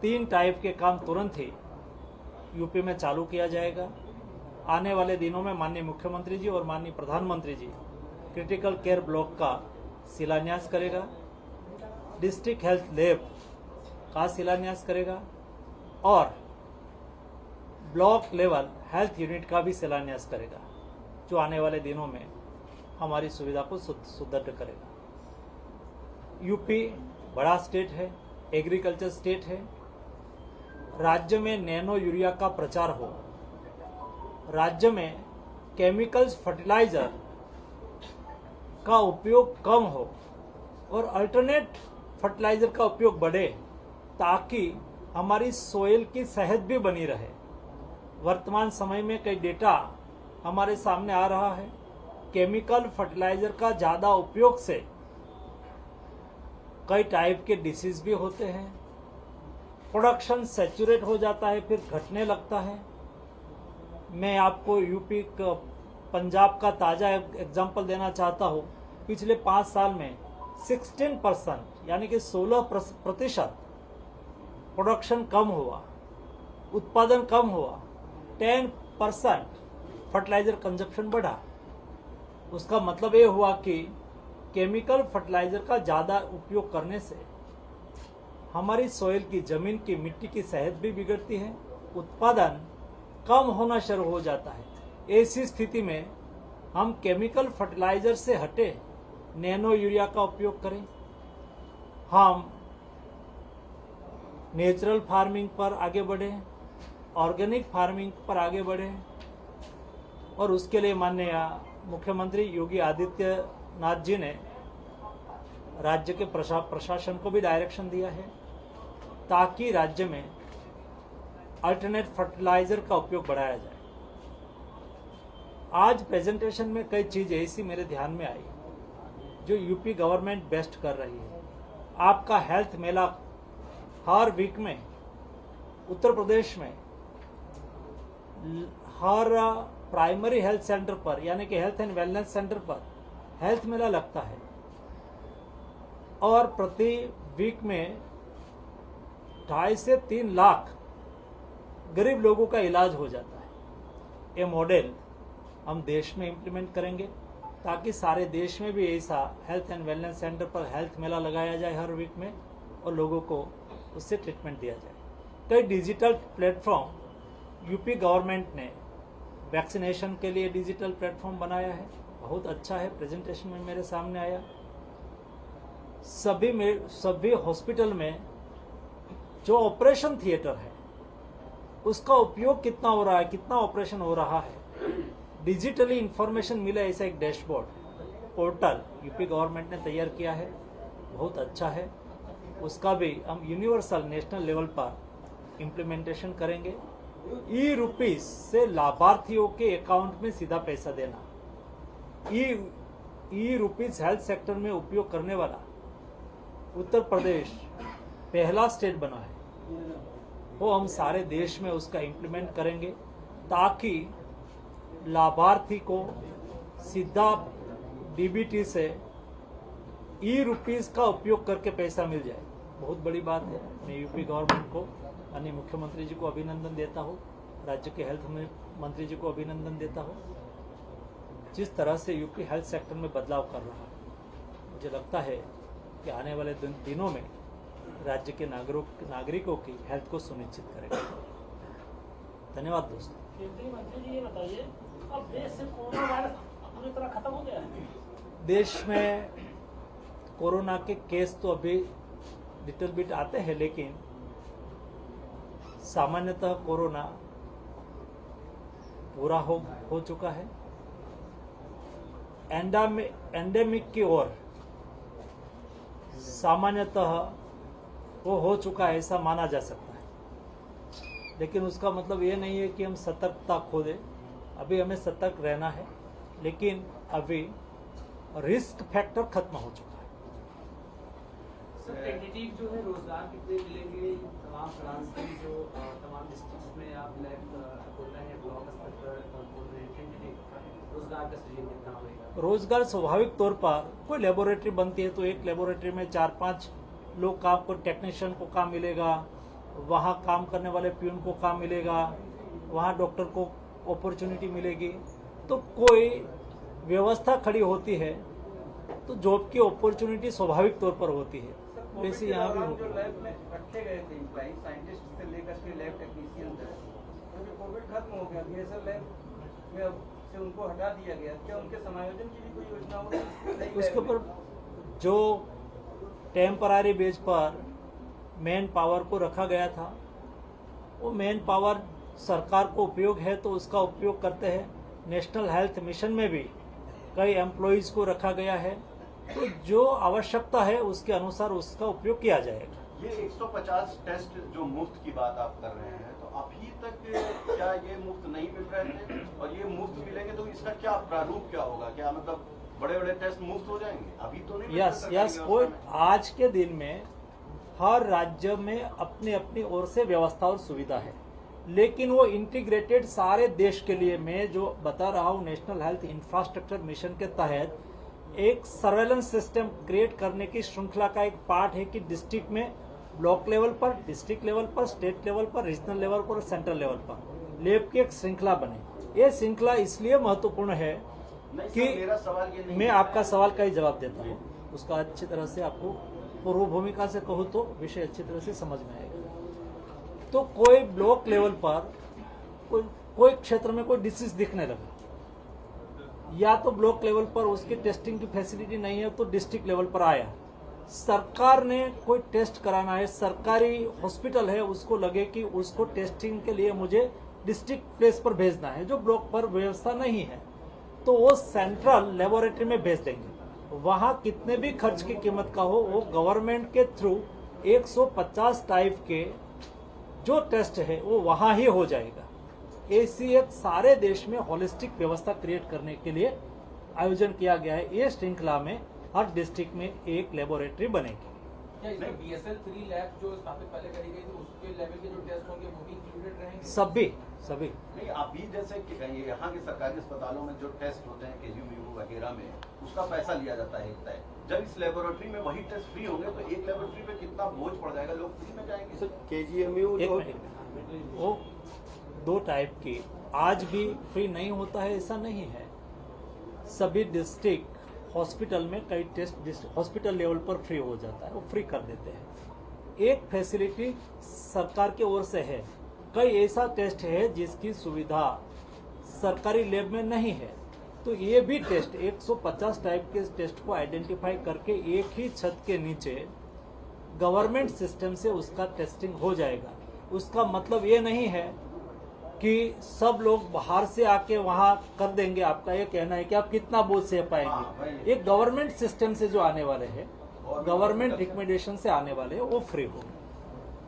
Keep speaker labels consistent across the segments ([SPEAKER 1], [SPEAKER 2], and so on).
[SPEAKER 1] 3 type के काम तुरंत ही यूपी में चालू किया जाएगा। आने वाले दिनों में माननीय मुख्यमंत्री जी और माननीय प्रधानमंत्री जी क्रिटिकल केयर ब्लॉक का शिलान्यास करेगा, डिस्ट्रिक्ट हेल्थ लैब का शिलान्यास करेगा और ब्लॉक लेवल हेल्थ यूनिट का भी शिलान्यास करेगा, जो आने वाले दिनों में हमारी सुविधा को सुदृढ़ करेगा। यूपी बड़ा स्टेट है, एग्रीकल्चर स्टेट है। राज्य में नैनो यूरिया का प्रचार हो, राज्य में केमिकल्स फर्टिलाइजर का उपयोग कम हो और अल्टरनेट फर्टिलाइजर का उपयोग बढ़े, ताकि हमारी सोइल की सेहत भी बनी रहे। वर्तमान समय में कई डेटा हमारे सामने आ रहा है, केमिकल फर्टिलाइजर का ज़्यादा उपयोग से कई टाइप के डिसीज भी होते हैं, प्रोडक्शन सैचुरेट हो जाता है, फिर घटने लगता है। मैं आपको यूपी का, पंजाब का ताज़ा एग्जांपल देना चाहता हूँ। पिछले 5 साल में 16% यानी कि 16% प्रोडक्शन कम हुआ, उत्पादन कम हुआ, 10% फर्टिलाइजर कंजप्शन बढ़ा। उसका मतलब ये हुआ कि केमिकल फर्टिलाइजर का ज़्यादा उपयोग करने से हमारी सोइल की, जमीन की, मिट्टी की सेहत भी बिगड़ती है, उत्पादन कम होना शुरू हो जाता है। ऐसी स्थिति में हम केमिकल फर्टिलाइजर से हटे नैनो यूरिया का उपयोग करें, हम नेचुरल फार्मिंग पर आगे बढ़ें, ऑर्गेनिक फार्मिंग पर आगे बढ़ें और उसके लिए माननीय मुख्यमंत्री योगी आदित्यनाथ जी ने राज्य के प्रशासन को भी डायरेक्शन दिया है, ताकि राज्य में अल्टरनेट फर्टिलाइजर का उपयोग बढ़ाया जाए। आज प्रेजेंटेशन में कई चीज़ें ऐसी मेरे ध्यान में आई जो यूपी गवर्नमेंट बेस्ट कर रही है। आपका हेल्थ मेला हर वीक में उत्तर प्रदेश में हर प्राइमरी हेल्थ सेंटर पर, यानी कि हेल्थ एंड वेलनेस सेंटर पर हेल्थ मेला लगता है और प्रति वीक में 2.5 से 3 लाख गरीब लोगों का इलाज हो जाता है। ये मॉडल हम देश में इम्प्लीमेंट करेंगे, ताकि सारे देश में भी ऐसा हेल्थ एंड वेलनेस सेंटर पर हेल्थ मेला लगाया जाए हर वीक में और लोगों को उससे ट्रीटमेंट दिया जाए। कई डिजिटल प्लेटफॉर्म यूपी गवर्नमेंट ने वैक्सीनेशन के लिए डिजिटल प्लेटफॉर्म बनाया है, बहुत अच्छा है, प्रेजेंटेशन में मेरे सामने आया। सभी हॉस्पिटल में जो ऑपरेशन थिएटर है उसका उपयोग कितना हो रहा है, कितना ऑपरेशन हो रहा है, डिजिटली इंफॉर्मेशन मिले, ऐसा एक डैशबोर्ड पोर्टल यूपी गवर्नमेंट ने तैयार किया है, बहुत अच्छा है। उसका भी हम यूनिवर्सल नेशनल लेवल पर इम्प्लीमेंटेशन करेंगे। ई-रुपीस से लाभार्थियों के अकाउंट में सीधा पैसा देना, ई-रुपीस हेल्थ सेक्टर में उपयोग करने वाला उत्तर प्रदेश पहला स्टेट बना है, वो हम सारे देश में उसका इम्प्लीमेंट करेंगे, ताकि लाभार्थी को सीधा डीबीटी से ई-रुपीस का उपयोग करके पैसा मिल जाए। बहुत बड़ी बात है। मैं यूपी गवर्नमेंट को, माननीय मुख्यमंत्री जी को अभिनंदन देता हूँ, राज्य के हेल्थ मंत्री जी को अभिनंदन देता हूँ, जिस तरह से यूपी हेल्थ सेक्टर में बदलाव कर रहा है। मुझे लगता है कि आने वाले दिनों में राज्य के नागरिकों की हेल्थ को सुनिश्चित करेगा। धन्यवाद दोस्तों।
[SPEAKER 2] केंद्रीय मंत्री जी, ये बताइए, अब देश से कोरोना वायरस पूरी तरह खत्म हो गया है?
[SPEAKER 1] देश में कोरोना के केस तो अभी लिटिल बिट आते हैं, लेकिन सामान्यतः कोरोना पूरा हो चुका है। एंडेमिक की ओर सामान्यतः वो हो चुका है, ऐसा माना जा सकता है। लेकिन उसका मतलब ये नहीं है कि हम सतर्कता खो दें। अभी हमें सतर्क रहना है, लेकिन अभी रिस्क फैक्टर खत्म हो चुका है।
[SPEAKER 3] सर, टेंटेटिव जो है रोजगार कितने मिलेंगे तमाम ब्रांच से, जो तमाम डिस्ट्रिक्ट्स में आप लैब खोल रहे हैं, ब्लॉक स्तर पर खोल रहे हैं, टेंटेटिव रोजगार का सृजन कितना होगा?
[SPEAKER 1] रोजगार स्वाभाविक तौर पर कोई लेबोरेटरी बनती है तो एक लेबोरेटरी में 4-5 लोग काम को, टेक्नीशियन को काम मिलेगा, वहाँ काम करने वाले प्यून को काम मिलेगा, वहाँ डॉक्टर को अपॉर्चुनिटी मिलेगी। तो कोई व्यवस्था खड़ी होती है तो जॉब की अपॉर्चुनिटी स्वाभाविक तौर पर होती है, वैसे यहाँ भी
[SPEAKER 4] जो लैब में रखे गए थे एम्प्लॉई साइंटिस्ट से लेकर के लैब टेक्नीशियन तक, क्योंकि कोविड खत्म हो गया, बीएसएल लैब में अब से उनको हटा दिया गया, क्या उनके समायोजन की भी कोई योजना होगी?
[SPEAKER 1] उसके ऊपर जो टेम्पररी बेस पर मैन पावर को रखा गया था, वो मैन पावर सरकार को उपयोग है तो उसका उपयोग करते हैं। नेशनल हेल्थ मिशन में भी कई एम्प्लॉइज को रखा गया है, तो जो आवश्यकता है उसके अनुसार उसका उपयोग किया जाएगा।
[SPEAKER 5] ये 150 टेस्ट जो मुफ्त की बात आप कर रहे हैं, तो अभी तक क्या ये मुफ्त नहीं मिल रहे थे? और ये मुफ्त मिलेंगे तो इसका क्या प्रारूप क्या होगा? क्या मतलब बड़े बड़े टेस्ट मुफ्त हो जाएंगे? अभी तो नहीं।
[SPEAKER 1] यस कोई आज के दिन में हर राज्य में अपनी अपनी ओर से व्यवस्था और सुविधा है, लेकिन वो इंटीग्रेटेड सारे देश के लिए, मैं जो बता रहा हूँ नेशनल हेल्थ इंफ्रास्ट्रक्चर मिशन के तहत एक सर्वेलेंस सिस्टम क्रिएट करने की श्रृंखला का एक पार्ट है कि डिस्ट्रिक्ट में ब्लॉक लेवल पर, डिस्ट्रिक्ट लेवल पर, स्टेट लेवल पर, रीजनल लेवल पर और सेंट्रल लेवल पर लेब की एक श्रृंखला बने। ये श्रृंखला इसलिए महत्वपूर्ण है कि
[SPEAKER 5] मेरा सवाल ये नहीं,
[SPEAKER 1] मैं आपका सवाल का ही जवाब देता हूँ, उसका अच्छी तरह से आपको पूर्व भूमिका से कहूँ तो विषय अच्छी तरह से समझ में आएगा। तो कोई ब्लॉक लेवल पर कोई क्षेत्र में कोई डिसीज दिखने लगा, या तो ब्लॉक लेवल पर उसकी टेस्टिंग की फैसिलिटी नहीं है तो डिस्ट्रिक्ट लेवल पर आया, सरकार ने कोई टेस्ट कराना है, सरकारी हॉस्पिटल है, उसको लगे कि उसको टेस्टिंग के लिए मुझे डिस्ट्रिक्ट प्लेस पर भेजना है, जो ब्लॉक पर व्यवस्था नहीं है, तो वो सेंट्रल लेबोरेटरी में भेज देंगे। वहां कितने भी खर्च की कीमत का हो, वो गवर्नमेंट के थ्रू 150 टाइप के जो टेस्ट है वो वहां ही हो जाएगा। ऐसी एक सारे देश में होलिस्टिक व्यवस्था क्रिएट करने के लिए आयोजन किया गया है। ये श्रृंखला में हर डिस्ट्रिक्ट में एक लेबोरेटरी बनेगी।
[SPEAKER 6] क्या इसमें BSL 3 लैब जो स्थापित पहले करी गई थी उसके लेवल के जो टेस्ट होंगे वो भी इंक्लूडेड रहेंगे?
[SPEAKER 1] सभी
[SPEAKER 5] नहीं, अभी जैसे कि यहाँ के सरकारी अस्पतालों में जो टेस्ट होते हैं KGMU वगैरह में, उसका पैसा लिया जाता है तय। जब इस लेबोरेटरी में वही टेस्ट फ्री होंगे तो एक लेबोरेटरी पे कितना बोझ पड़ जाएगा, लोग फ्री में जाएंगे।
[SPEAKER 4] सर KGMU
[SPEAKER 1] एक मिनट, वो दो टाइप की आज भी फ्री नहीं होता है ऐसा नहीं है। सभी डिस्ट्रिक्ट हॉस्पिटल में कई टेस्ट हॉस्पिटल लेवल पर फ्री हो जाता है, वो फ्री कर देते हैं। एक फैसिलिटी सरकार की ओर से है, कई ऐसा टेस्ट है जिसकी सुविधा सरकारी लैब में नहीं है, तो ये भी टेस्ट 150 टाइप के टेस्ट को आइडेंटिफाई करके एक ही छत के नीचे गवर्नमेंट सिस्टम से उसका टेस्टिंग हो जाएगा। उसका मतलब ये नहीं है कि सब लोग बाहर से आके वहां कर देंगे। आपका ये कहना है कि आप कितना बोझ सह पाएंगे। एक गवर्नमेंट सिस्टम से जो आने वाले हैं, गवर्नमेंट रिकमेंडेशन से आने वाले हैं, वो फ्री हो।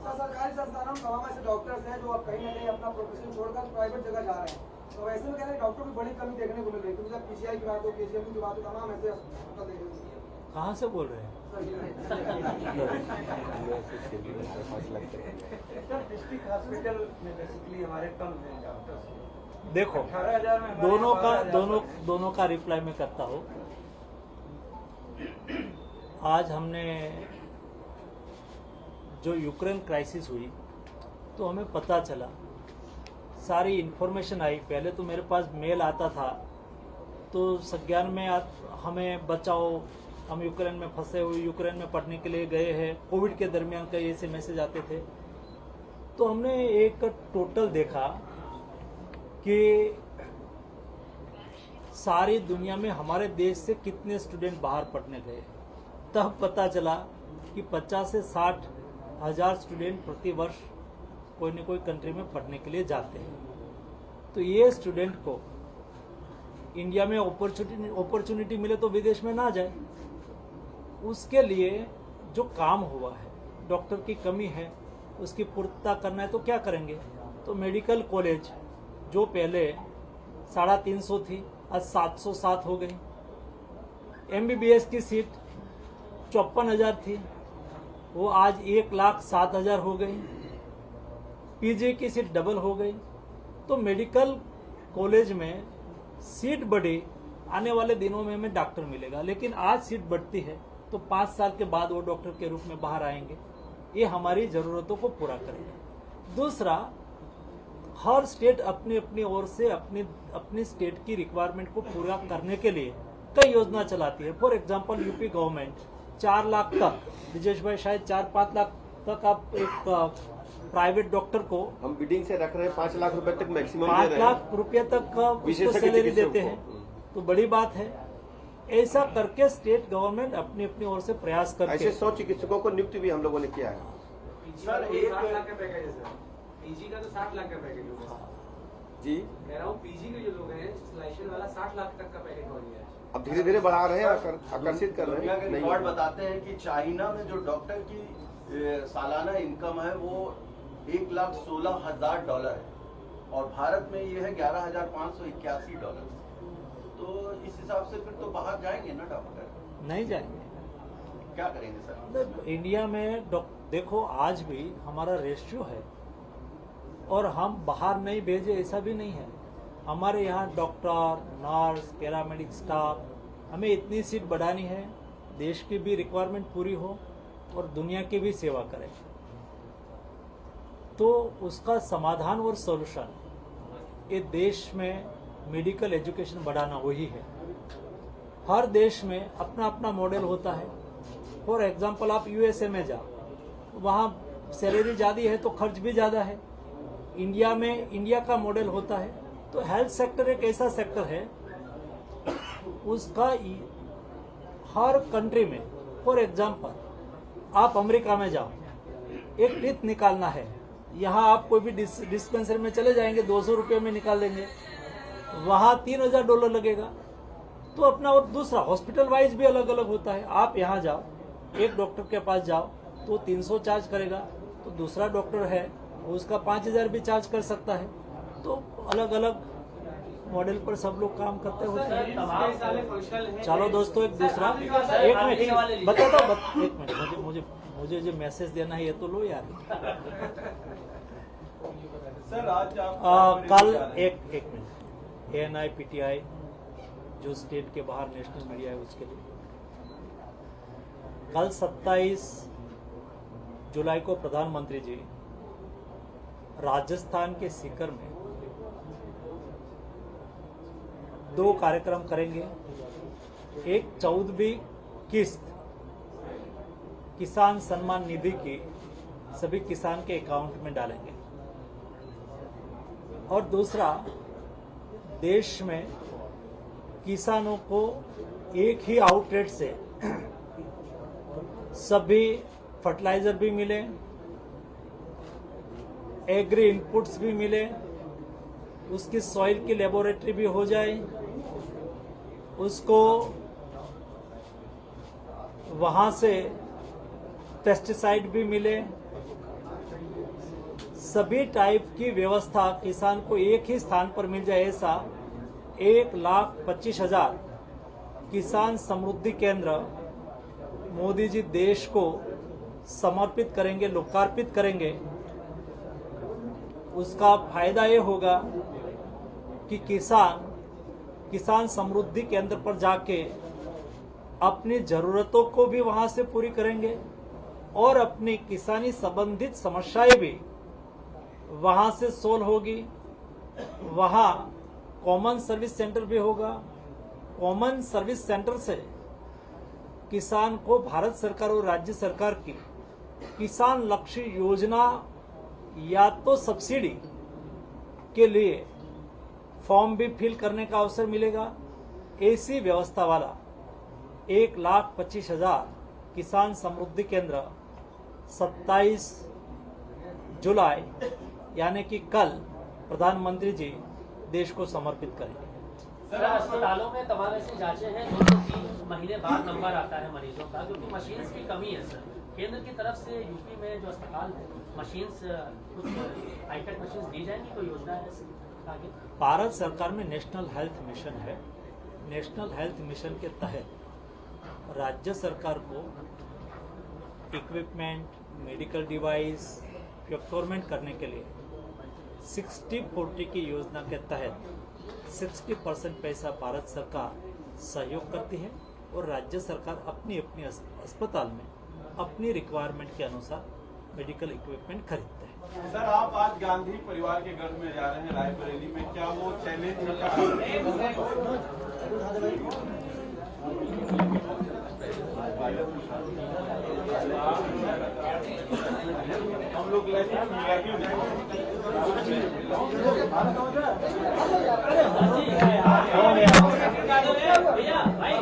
[SPEAKER 7] सरकारी संस्थानों में तमाम ऐसे डॉक्टर्स हैं जो अब कहीं ना कहीं अपना प्रोफेशन छोड़कर प्राइवेट जगह जा रहे हैं, तो ऐसे में कह रहे हैं डॉक्टर की बड़ी कमी देखने को मिल रही है, क्योंकि जब PCI की बात हो, KGMU की बात हो, तमाम ऐसे अस्पताल देखने को मिल रही है।
[SPEAKER 1] कहाँ से बोल रहे हैं?
[SPEAKER 4] डिस्ट्रिक्ट हॉस्पिटल में बेसिकली हमारे कम हैं डॉक्टर्स।
[SPEAKER 1] देखो,
[SPEAKER 4] 18,000 में
[SPEAKER 1] दोनों का रिप्लाई मैं करता हूँ। आज हमने जो यूक्रेन क्राइसिस हुई तो हमें पता चला, सारी इन्फॉर्मेशन आई। पहले तो मेरे पास मेल आता था तो संज्ञान में हमें बचाओ, हम यूक्रेन में फंसे हुए, यूक्रेन में पढ़ने के लिए गए हैं, कोविड के दरमियान कई ऐसे मैसेज आते थे। तो हमने एक टोटल देखा कि सारी दुनिया में हमारे देश से कितने स्टूडेंट बाहर पढ़ने गए। तब पता चला कि 50 से 60 हजार स्टूडेंट प्रति वर्ष कोई न कोई कंट्री में पढ़ने के लिए जाते हैं। तो ये स्टूडेंट को इंडिया में अपॉर्चुनिटी मिले तो विदेश में ना जाए। उसके लिए जो काम हुआ है, डॉक्टर की कमी है, उसकी पूर्तता करना है तो क्या करेंगे? तो मेडिकल कॉलेज जो पहले 350 थी, आज 707 हो गई। MBBS की सीट 54,000 थी, वो आज 1,07,000 हो गई। PG की सीट डबल हो गई। तो मेडिकल कॉलेज में सीट बढ़ी, आने वाले दिनों में हमें डॉक्टर मिलेगा। लेकिन आज सीट बढ़ती है तो 5 साल के बाद वो डॉक्टर के रूप में बाहर आएंगे। ये हमारी ज़रूरतों को पूरा करेगा। दूसरा, हर स्टेट अपनी अपनी ओर से अपनी स्टेट की रिक्वायरमेंट को पूरा करने के लिए कई योजना चलाती है। For example UP government 4 lakh तक, ब्रिजेश भाई शायद 4-5 लाख तक आप एक प्राइवेट डॉक्टर को
[SPEAKER 8] हम बिडिंग से रख रहे हैं 5 लाख रुपए तक मैक्सिमम
[SPEAKER 1] 5 लाख रुपए तक का उसको
[SPEAKER 8] विशेषज्ञ
[SPEAKER 1] सैलरी
[SPEAKER 8] चिकित्सक
[SPEAKER 1] देते
[SPEAKER 8] को।
[SPEAKER 1] हैं, तो बड़ी बात है। ऐसा करके स्टेट गवर्नमेंट अपनी अपनी ओर से प्रयास करके
[SPEAKER 8] ऐसे 100 चिकित्सकों को नियुक्ति भी हम लोगों ने किया है।
[SPEAKER 3] सर 60 लाख का पैकेज है सर, पीजी का तो 60 लाख का पैकेज होगा
[SPEAKER 8] जी,
[SPEAKER 3] कह रहा हूँ। पीजी के जो लोग हैं स्पेशलाइजेशन वाला 60 लाख तक का पैकेज हो गया है।
[SPEAKER 8] अब धीरे धीरे बढ़ा रहे हैं, आकर्षित कर रहे
[SPEAKER 5] दुनिया
[SPEAKER 8] हैं।
[SPEAKER 5] के
[SPEAKER 8] नहीं
[SPEAKER 5] रिकॉर्ड बताते हैं कि चाइना में जो डॉक्टर की सालाना इनकम है वो $1,16,000 है और भारत में ये है $11,581। तो इस हिसाब से फिर तो बाहर जाएंगे ना डॉक्टर,
[SPEAKER 1] नहीं जाएंगे।
[SPEAKER 5] क्या करेंगे सर?
[SPEAKER 1] मतलब इंडिया में देखो आज भी हमारा रेशियो है और हम बाहर नहीं भेजे ऐसा भी नहीं है। हमारे यहाँ डॉक्टर, नर्स, पैरामेडिक स्टाफ, हमें इतनी सीट बढ़ानी है, देश की भी रिक्वायरमेंट पूरी हो और दुनिया की भी सेवा करें। तो उसका समाधान और सॉल्यूशन ये देश में मेडिकल एजुकेशन बढ़ाना वही है। हर देश में अपना अपना मॉडल होता है। फॉर एग्जांपल आप यूएसए में जाओ, वहाँ सैलरी ज़्यादा है तो खर्च भी ज़्यादा है। इंडिया में इंडिया का मॉडल होता है। तो हेल्थ सेक्टर एक ऐसा सेक्टर है उसका हर कंट्री में, फॉर एग्जांपल आप अमेरिका में जाओ, एक टीथ निकालना है, यहाँ आप कोई भी डिस्पेंसरी में चले जाएंगे 200 रुपये में निकाल लेंगे, वहाँ $3,000 लगेगा। तो अपना और दूसरा हॉस्पिटल वाइज भी अलग अलग होता है। आप यहाँ जाओ, एक डॉक्टर के पास जाओ तो 300 चार्ज करेगा, तो दूसरा डॉक्टर है उसका 5,000 भी चार्ज कर सकता है। तो अलग अलग मॉडल पर सब लोग काम करते होते हैं। चलो दोस्तों, एक दूसरा एक मिनट बताता हूँ, एक मिनट मुझे जो मैसेज देना है ये तो लो यार।
[SPEAKER 4] सर आज आप
[SPEAKER 1] कल एक मिनट, ANI PTI जो स्टेट के बाहर नेशनल मीडिया है उसके लिए कल 27 जुलाई को प्रधानमंत्री जी राजस्थान के सीकर में 2 कार्यक्रम करेंगे। एक 14वीं किस्त किसान सम्मान निधि की सभी किसान के अकाउंट में डालेंगे और दूसरा देश में किसानों को एक ही आउटलेट से सभी फर्टिलाइजर भी मिले, एग्री इनपुट्स भी मिले, उसकी सॉइल की लेबोरेटरी भी हो जाए, उसको वहां से पेस्टिसाइड भी मिले, सभी टाइप की व्यवस्था किसान को एक ही स्थान पर मिल जाए। ऐसा 1,25,000 किसान समृद्धि केंद्र मोदी जी देश को समर्पित करेंगे, लोकार्पित करेंगे। उसका फायदा ये होगा कि किसान समृद्धि केंद्र पर जाके अपनी जरूरतों को भी वहां से पूरी करेंगे और अपनी किसानी संबंधित समस्याएं भी वहां से सोल्व होगी। वहां कॉमन सर्विस सेंटर भी होगा। कॉमन सर्विस सेंटर से किसान को भारत सरकार और राज्य सरकार की किसान लक्ष्य योजना या तो सब्सिडी के लिए फॉर्म भी फिल करने का अवसर मिलेगा। ऐसी व्यवस्था वाला 1,25,000 किसान समृद्धि केंद्र 27 जुलाई यानी कि कल प्रधानमंत्री जी देश को समर्पित करेंगे।
[SPEAKER 2] सर, अस्पतालों में तमाम ऐसी जांचें हैं 2 से 3 महीने बाद नंबर आता है मरीजों का, क्योंकि मशीन्स की कमी है। सर, केंद्र की तरफ से यूपी में जो अस्पताल है मशीन्स, कुछ हाईटेक मशीन्स दी जाएंगी, कोई योजना है आगे?
[SPEAKER 1] भारत सरकार में नेशनल हेल्थ मिशन है। नेशनल हेल्थ मिशन के तहत राज्य सरकार को इक्विपमेंट, मेडिकल डिवाइस प्रोक्योरमेंट करने के लिए 60-40 की योजना के तहत 60% पैसा भारत सरकार सहयोग करती है और राज्य सरकार अपनी अपनी अस्पताल में अपनी रिक्वायरमेंट के अनुसार मेडिकल इक्विपमेंट खरीदते हैं।
[SPEAKER 9] सर, आप आज गांधी परिवार के घर में जा रहे हैं रायबरेली में, क्या वो चैलेंज हम लोग
[SPEAKER 2] भैया भाई